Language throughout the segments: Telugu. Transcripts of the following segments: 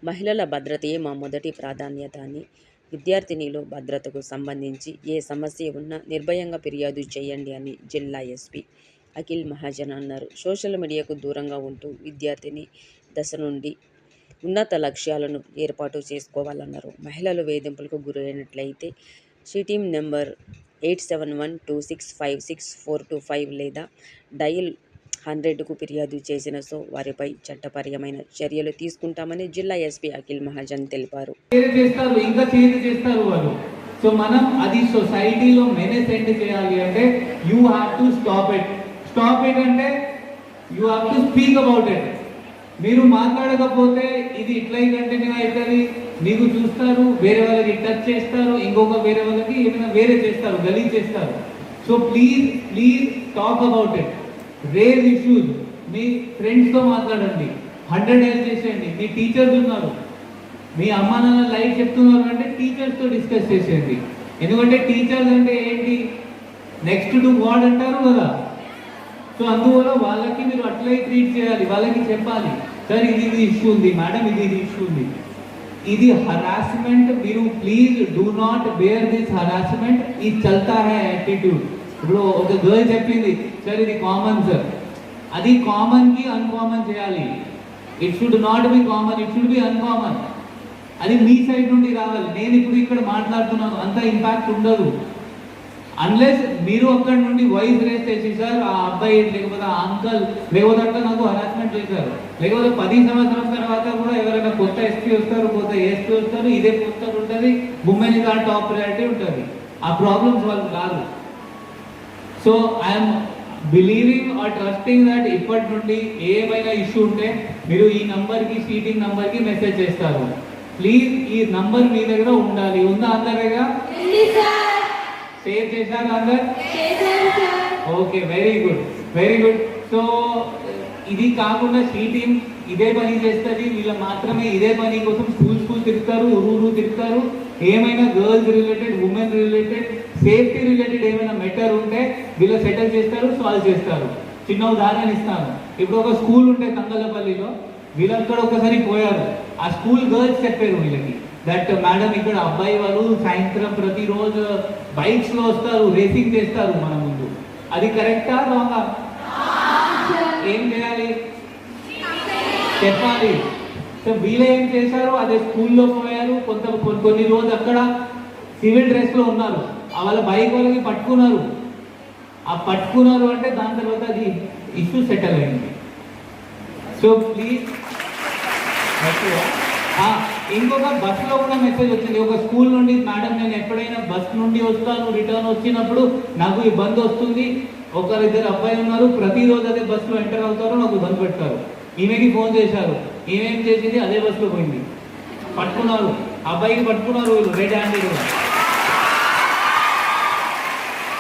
మహిళల భద్రతయే మా మొదటి ప్రాధాన్యత అని, విద్యార్థినిలో భద్రతకు సంబంధించి ఏ సమస్య ఉన్నా నిర్భయంగా ఫిర్యాదు చేయండి అని జిల్లా ఎస్పీ అఖిల్ మహాజన్ అన్నారు. సోషల్ మీడియాకు దూరంగా ఉంటూ విద్యార్థిని దశ నుండి ఉన్నత లక్ష్యాలను ఏర్పాటు చేసుకోవాలన్నారు. మహిళలు వేధింపులకు గురైనట్లయితే సిటీమ్ నెంబర్ 8712656425 లేదా డయల్ 100కు ఫిర్యాదు చేసిన వారిపై చట్టపరమైన చర్యలు తీసుకుంటామని జిల్లా ఎస్పీ అఖిల్ మహాజన్ తెలిపారు. సో మనం అది సొసైటీలో మెసేజ్ సెండ్ చేయాలి అంటే you have to stop it అంటే you have to speak about it. మీరు మాట్లాడకపోతే ఇది ఇట్లా కంటిన్యూ అవుతుంది. మీకు చూస్తారు, వేరే వాళ్ళకి టచ్ చేస్తారు, ఇంకొక వేరే వాళ్ళకి ఏమైనా వేరే చేస్తారు, గలీజ్ చేస్తారు. So please talk about it. Rage issues మీ ఫ్రెండ్స్తో మాట్లాడండి, 100 డైల్ చేసేయండి. మీ టీచర్స్ ఉన్నారు, మీ అమ్మ నాన్న లైఫ్ చెప్తున్నారు అంటే టీచర్స్తో డిస్కస్ చేసేయండి. ఎందుకంటే టీచర్స్ అంటే ఏంటి, నెక్స్ట్ టు గాడ్ అంటారు కదా. సో అందువల్ల వాళ్ళకి మీరు అట్లే ట్రీట్ చేయాలి, వాళ్ళకి చెప్పాలి, సార్ ఇది ఇష్యూ ఉంది, మేడం ఇది ఇష్యూ ఉంది, ఇది హరాస్మెంట్, మీరు please do not bear this harassment, ఇది చల్తా హై యాటిట్యూడ్. ఇప్పుడు ఒక గర్ల్ చెప్పింది, సార్ ఇది కామన్ సార్, అది కామన్కి అన్కామన్ చేయాలి. It should not be common, it should be uncommon. అది మీ సైడ్ నుండి రావాలి. నేను ఇప్పుడు ఇక్కడ మాట్లాడుతున్నాను, అంత ఇంపాక్ట్ ఉండదు అన్లెస్ మీరు అక్కడ నుండి వాయిస్ రేస్ చేసి, సార్ ఆ అబ్బాయి లేకపోతే ఆ అంకల్ లేకపోతే అట్లా నాకు హరాస్మెంట్ చేశారు, లేకపోతే 10 సంవత్సరాల తర్వాత కూడా ఎవరైనా కొత్త ఎస్పీ వస్తారు, కొత్త ఎస్పీ వస్తారు, ఇదే పోస్టర్ ఉంటుంది, ఉమెన్ గా టాప్ ప్రయారిటీ ఉంటుంది. ఆ ప్రాబ్లమ్స్ వాళ్ళకి రాదు. So I'm believing or trusting that ఇప్పటి నుండి ఏమైనా ఇష్యూ ఉంటే మీరు ఈ నంబర్కి, సీటింగ్ నంబర్కి మెసేజ్ చేస్తారు. ప్లీజ్ ఈ నంబర్ మీ దగ్గర ఉండాలి. ఉందా అందరిగా? సేవ్ చేశారు అందరు? Okay, very good. సో ఇది కాకుండా సీటింగ్ ఇదే పని చేస్తుంది. వీళ్ళ మాత్రమే ఇదే పని కోసం స్కూల్ తిరుగుతారు, ఊరు తిరుగుతారు. ఏమైనా girls related, women related, safety related ఏమైనా మెటర్ ఉంటే వీళ్ళు సెటిల్ చేస్తారు, సాల్వ్ చేస్తారు. చిన్న ఉదాహరణ ఇస్తాను. ఇప్పుడు ఒక స్కూల్ ఉంటే తంగలపల్లిలో, వీళ్ళు అక్కడ ఒకసారి పోయారు. ఆ స్కూల్ గర్ల్స్ చెప్పారు వీళ్ళకి, దట్ మేడం ఇక్కడ అబ్బాయి వాళ్ళు సాయంత్రం ప్రతిరోజు బైక్స్లో వస్తారు, రేసింగ్ చేస్తారు మన ముందు. అది కరెక్టా రాంగా? ఏం చేయాలి చెప్పాలి. సో వీళ్ళు ఏం చేశారు, అదే స్కూల్లో పోయారు, కొన్ని రోజు అక్కడ సివిల్ డ్రెస్లో ఉన్నారు. వాళ్ళ బైక్ వాళ్ళకి పట్టుకున్నారు. ఆ పట్టుకున్నారు అంటే దాని తర్వాత అది ఇష్యూ సెటిల్ అయింది. So please. ఇంకొక బస్సులో కూడా మెసేజ్ వచ్చింది ఒక స్కూల్ నుండి, మేడం నేను ఎప్పుడైనా బస్ నుండి వస్తాను, రిటర్న్ వచ్చినప్పుడు నాకు ఇబ్బంది వస్తుంది, ఒకరిద్దరు అబ్బాయి ఉన్నారు, ప్రతిరోజు అదే బస్సులో ఎంటర్ అవుతారు, నాకు ఇబ్బంది పెడతారు. ఈమెకి ఫోన్ చేశారు, ఈమెం చేసింది అదే బస్సులో పోయింది, పట్టుకున్నారు, అబ్బాయికి పట్టుకున్నారు వీళ్ళు రెడ్ హ్యాండెడ్.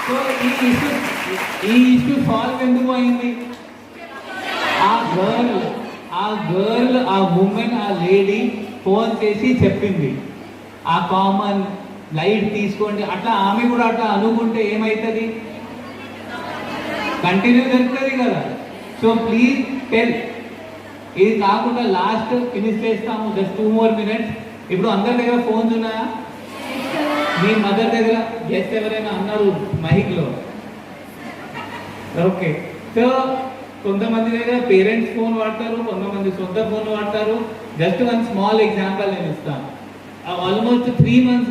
సో ఈ ఇష్యూ సాల్వ్ ఎందుకు అయింది? ఆ గర్ల్ ఆ ఉమెన్ ఆ లేడీ ఫోన్ చేసి చెప్పింది, ఆ కామన్ లైట్ తీసుకోండి. అట్లా ఆమె కూడా అట్లా అనుకుంటే ఏమవుతుంది, కంటిన్యూ జరుగుతుంది కదా. So please tell. ఇది కాకుండా లాస్ట్ ఫినిష్ చేస్తాము, జస్ట్ 2 more minutes. ఇప్పుడు అందరి దగ్గర ఫోన్స్ ఉన్నాయా? మీ మదర్ దగ్గర గెస్ట్ ఎవరైనా అన్నారు మైక్లో? ఓకే. సో కొంతమంది దగ్గర పేరెంట్స్ ఫోన్ వాడతారు, కొంతమంది సొంత ఫోన్ వాడతారు. జస్ట్ 1 small ఎగ్జాంపుల్ నేను ఇస్తాను. ఆల్మోస్ట్ 3 months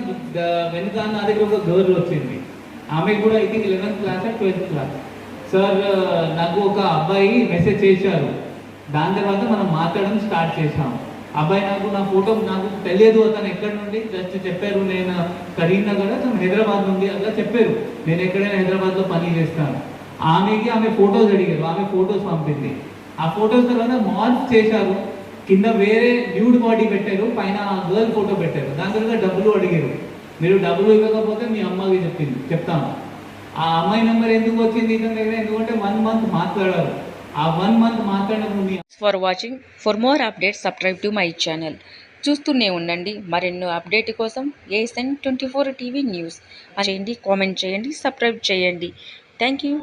వెనుక నా దగ్గర ఒక గర్ల్ వచ్చింది. ఆమె కూడా I think 11th class 12th class. Sir నాకు ఒక అబ్బాయి మెసేజ్ చేశారు, దాని తర్వాత మనం మాట్లాడడం స్టార్ట్ చేసాం. అబ్బాయి నా ఫోటో నాకు తెలియదు, అతను ఎక్కడి నుండి జస్ట్ చెప్పారు, నేను కరీంనగర్, అతను హైదరాబాద్ నుండి అలా చెప్పారు, నేను ఎక్కడైనా హైదరాబాద్లో పని చేస్తాను. ఆమె ఫోటోస్ అడిగారు, ఆమె ఫోటోస్ పంపింది. ఆ ఫోటోస్ తర్వాత మార్క్ చేశారు, కింద వేరే న్యూడ్ బాడీ పెట్టారు, పైన గర్ల్ ఫోటో పెట్టారు. దాని తర్వాత డబ్బులు అడిగారు. మీరు డబ్బులు ఇవ్వకపోతే మీ అమ్మకి చెప్తాను. ఆ అమ్మాయి నెంబర్ ఎందుకు వచ్చింది ఇతని దగ్గర, ఎందుకంటే 1 month మాట్లాడారు. ఆ 1 month మాట్లాడినప్పుడు For watching, for more updates subscribe to my channel. చూస్తూనే ఉండండి. మరెన్నో అప్డేట్ కోసం ASN24 టీవీ న్యూస్ చేయండి, కామెంట్ చేయండి, సబ్స్క్రైబ్ చేయండి. Thank you.